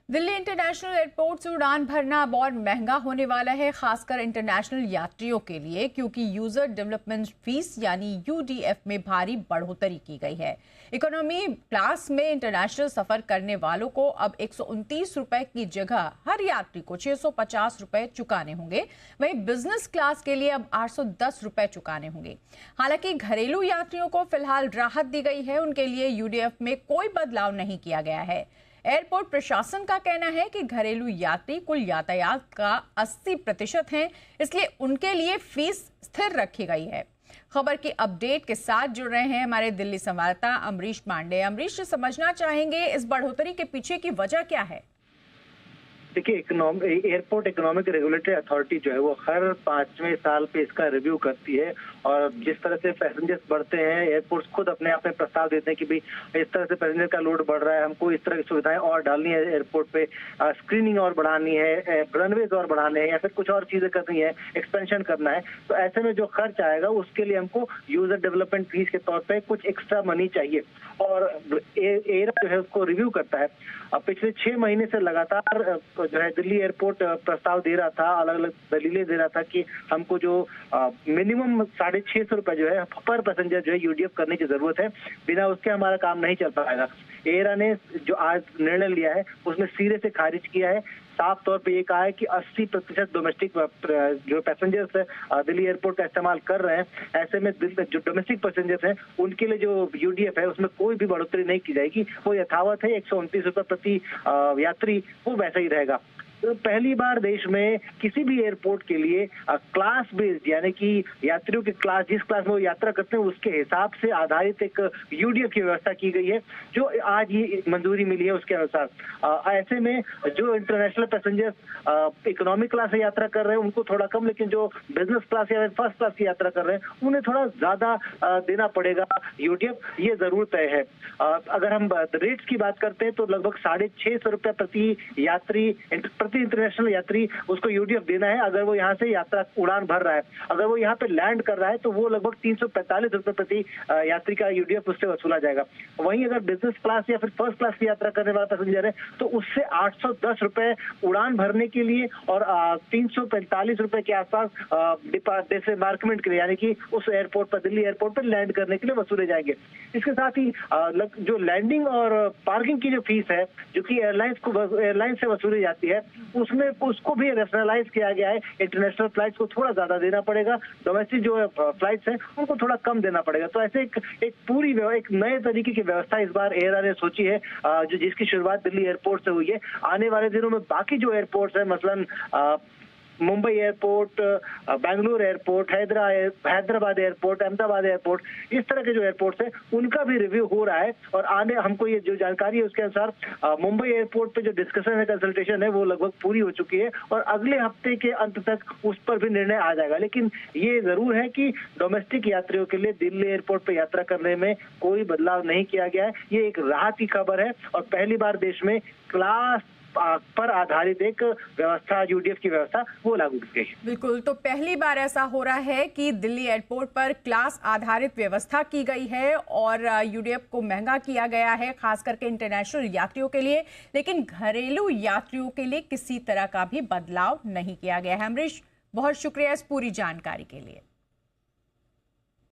Delhi international airport से उड़ान भरना अब और महंगा होने वाला है, खासकर इंटरनेशनल यात्रियों के लिए, क्योंकि यूजर डेवलपमेंट फीस यानी यूडीएफ में भारी बढ़ोतरी की गई है। इकोनॉमी क्लास में इंटरनेशनल सफर करने वालों को अब 129 रुपए की जगह हर यात्री को 650 रुपए चुकाने होंगे। वहीं बिजनेस क्लास के लिए अब 810 रुपए चुकाने होंगे। हालांकि घरेलू यात्रियों को फिलहाल राहत दी गई है, उनके लिए यूडीएफ में कोई बदलाव नहीं किया गया है। एयरपोर्ट प्रशासन का कहना है कि घरेलू यात्री कुल यातायात का 80% हैं, इसलिए उनके लिए फीस स्थिर रखी गई है। खबर की अपडेट के साथ जुड़ रहे हैं हमारे दिल्ली संवाददाता अमरीश पांडे। अमरीश, समझना चाहेंगे इस बढ़ोतरी के पीछे की वजह क्या है? देखिए, एयरपोर्ट इकोनॉमिक रेगुलेटरी अथॉरिटी जो है वो हर 5वें साल पे इसका रिव्यू करती है। और जिस तरह से पैसेंजर्स बढ़ते हैं, एयरपोर्ट्स खुद अपने आप में प्रस्ताव देते हैं कि भाई इस तरह से पैसेंजर का लोड बढ़ रहा है, हमको इस तरह की सुविधाएं और डालनी है एयरपोर्ट पे, स्क्रीनिंग और बढ़ानी है, रनवेज और बढ़ाने हैं, या फिर कुछ और चीजें करनी है, एक्सपेंशन करना है। तो ऐसे में जो खर्च आएगा उसके लिए हमको यूजर डेवलपमेंट फीस के तौर पर कुछ एक्स्ट्रा मनी चाहिए। और एयर जो है उसको रिव्यू करता है। अब पिछले 6 महीने से लगातार जो है दिल्ली एयरपोर्ट प्रस्ताव दे रहा था, अलग अलग दलीलें दे रहा था कि हमको जो मिनिमम 650 रुपए जो है पर पैसेंजर जो है यूडीएफ करने की जरूरत है, बिना उसके हमारा काम नहीं चल पाएगा। एयरा ने जो आज निर्णय लिया है उसमें सिरे से खारिज किया है। साफ तौर पे ये कहा है कि 80% डोमेस्टिक जो पैसेंजर्स है दिल्ली एयरपोर्ट का इस्तेमाल कर रहे हैं, ऐसे में जो डोमेस्टिक पैसेंजर्स हैं उनके लिए जो यूडीएफ है उसमें कोई भी बढ़ोतरी नहीं की जाएगी। वो यथावत है, 129 रुपए प्रति यात्री, वो वैसा ही रहेगा। तो पहली बार देश में किसी भी एयरपोर्ट के लिए क्लास बेस्ड, यानी कि यात्रियों की क्लास, जिस क्लास में वो यात्रा करते हैं उसके हिसाब से आधारित एक यूडीएफ की व्यवस्था की गई है, जो आज ही मंजूरी मिली है उसके अनुसार। ऐसे में जो इंटरनेशनल पैसेंजर्स इकोनॉमिक क्लास से यात्रा कर रहे हैं उनको थोड़ा कम, लेकिन जो बिजनेस क्लास या फर्स्ट क्लास की यात्रा कर रहे हैं उन्हें थोड़ा ज्यादा देना पड़ेगा यूडीएफ, ये जरूर तय है। अगर हम रेट्स की बात करते हैं तो लगभग 650 रुपए प्रति यात्री, प्रति इंटरनेशनल यात्री उसको यूडीएफ देना है अगर वो यहाँ से यात्रा उड़ान भर रहा है। अगर वो यहाँ पे लैंड कर रहा है तो वो लगभग 345 रुपए प्रति यात्री का यूडीएफ उससे वसूला जाएगा। वहीं अगर बिजनेस क्लास या फिर फर्स्ट क्लास की यात्रा करने वाला पैसेंजर है तो उससे 810 रुपए उड़ान भरने के लिए और 345 रुपए के आसपास डिसएम्बार्कमेंट के लिए, यानी कि उस एयरपोर्ट पर, दिल्ली एयरपोर्ट पर लैंड करने के लिए वसूले जाएंगे। इसके साथ ही जो लैंडिंग और पार्किंग की जो फीस है जो कि एयरलाइंस से वसूली जाती है, उसमें उसको भी रैशनलाइज किया गया है। इंटरनेशनल फ्लाइट्स को थोड़ा ज्यादा देना पड़ेगा, डोमेस्टिक जो फ्लाइट्स हैं उनको थोड़ा कम देना पड़ेगा। तो ऐसे एक नए तरीके की व्यवस्था इस बार एयरा ने सोची है, जो जिसकी शुरुआत दिल्ली एयरपोर्ट से हुई है। आने वाले दिनों में बाकी जो एयरपोर्ट्स है, मसलन Mumbai airport, Bengaluru airport, Hyderabad airport, Ahmedabad airport, इस तरह के जो एयरपोर्ट्स हैं उनका भी रिव्यू हो रहा है। और आने हमको ये जो जानकारी है उसके अनुसार मुंबई एयरपोर्ट पे जो डिस्कशन है, कंसल्टेशन है, वो लगभग पूरी हो चुकी है और अगले हफ्ते के अंत तक उस पर भी निर्णय आ जाएगा। लेकिन ये जरूर है कि डोमेस्टिक यात्रियों के लिए दिल्ली एयरपोर्ट पे यात्रा करने में कोई बदलाव नहीं किया गया है। ये एक राहत की खबर है और पहली बार देश में क्लास पर आधारित एक व्यवस्था, यूडीएफ की व्यवस्था, वो लागू की गई। बिल्कुल, तो पहली बार ऐसा हो रहा है कि दिल्ली एयरपोर्ट पर क्लास आधारित व्यवस्था की गई है और यूडीएफ को महंगा किया गया है, खास करके इंटरनेशनल यात्रियों के लिए। लेकिन घरेलू यात्रियों के लिए किसी तरह का भी बदलाव नहीं किया गया है। अमरीश, बहुत शुक्रिया इस पूरी जानकारी के लिए।